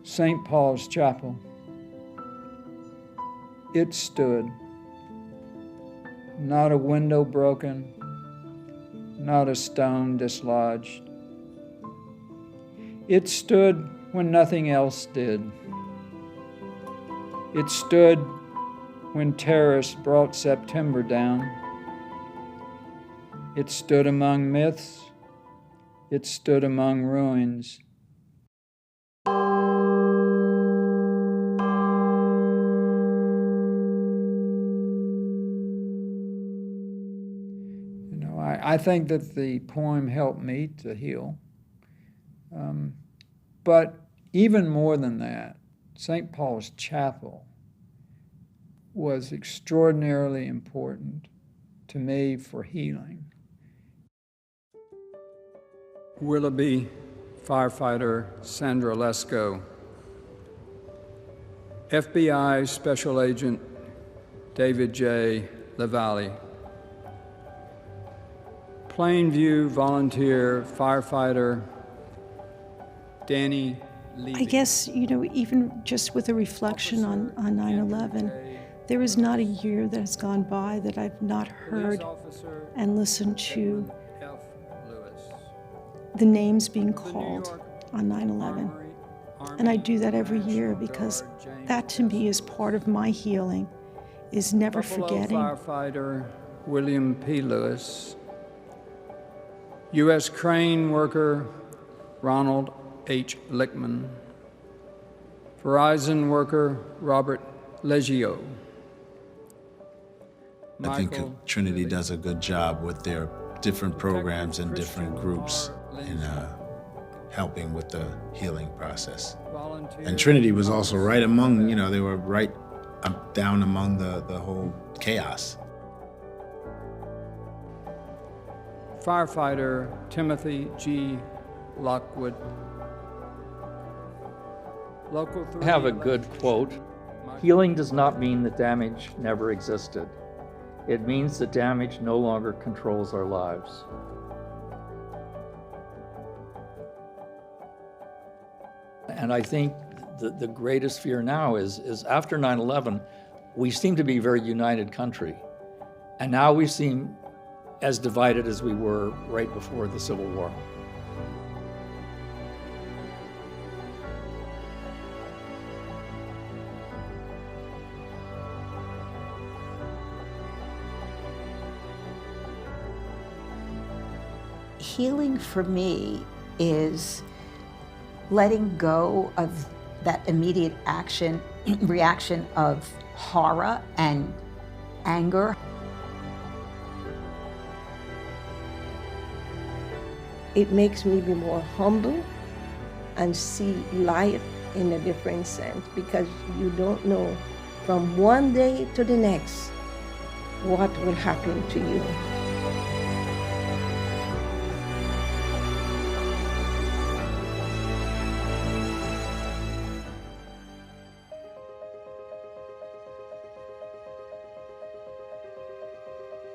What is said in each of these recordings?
St. Paul's Chapel. It stood. Not a window broken, not a stone dislodged. It stood when nothing else did. It stood when terrorists brought September down. It stood among myths. It stood among ruins. I think that the poem helped me to heal. But even more than that, St. Paul's Chapel was extraordinarily important to me for healing. Willoughby firefighter Sandra Lesko, FBI Special Agent David J. LaValle, Plainview volunteer firefighter Danny Lee. I guess, even just with a reflection on 9/11, there is not a year that has gone by that I've not heard and listened to the names being called on 9/11. And I do that every year because that to me is part of my healing, is never forgetting. Firefighter William P. Lewis, U.S. crane worker Ronald H. Lickman, Verizon worker Robert Leggio. I think Trinity does a good job with their different programs and different groups in helping with the healing process. And Trinity was also right among, they were right down among the whole chaos. Firefighter Timothy G. Lockwood. I have a good quote. Healing does not mean that damage never existed. It means that damage no longer controls our lives. And I think the greatest fear now is after 9/11, we seem to be a very united country. And now we seem as divided as we were right before the Civil War. Healing for me is letting go of that immediate reaction of horror and anger. It makes me be more humble and see life in a different sense, because you don't know from one day to the next what will happen to you.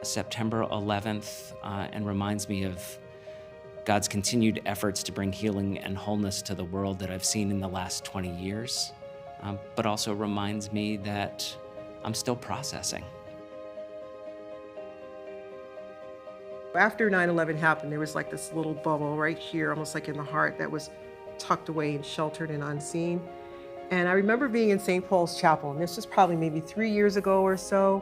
September 11th and reminds me of God's continued efforts to bring healing and wholeness to the world that I've seen in the last 20 years, but also reminds me that I'm still processing. After 9/11 happened, there was like this little bubble right here, almost like in the heart, that was tucked away and sheltered and unseen. And I remember being in St. Paul's Chapel, and this was probably maybe 3 years ago or so,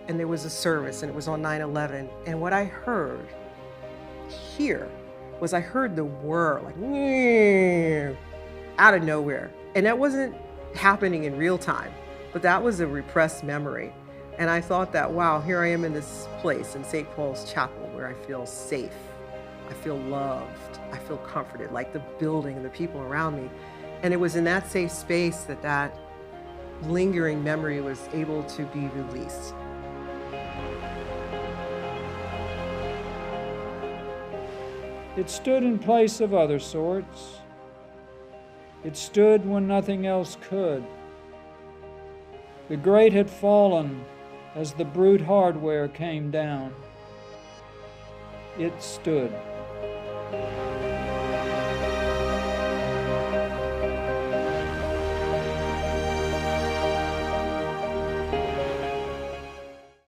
and there was a service, and it was on 9/11. And what I heard here was I heard the whir, like, out of nowhere. And that wasn't happening in real time, but that was a repressed memory. And I thought that, wow, here I am in this place in St. Paul's Chapel where I feel safe, I feel loved, I feel comforted, like the building and the people around me. And it was in that safe space that that lingering memory was able to be released. It stood in place of other sorts. It stood when nothing else could. The great had fallen as the brute hardware came down. It stood.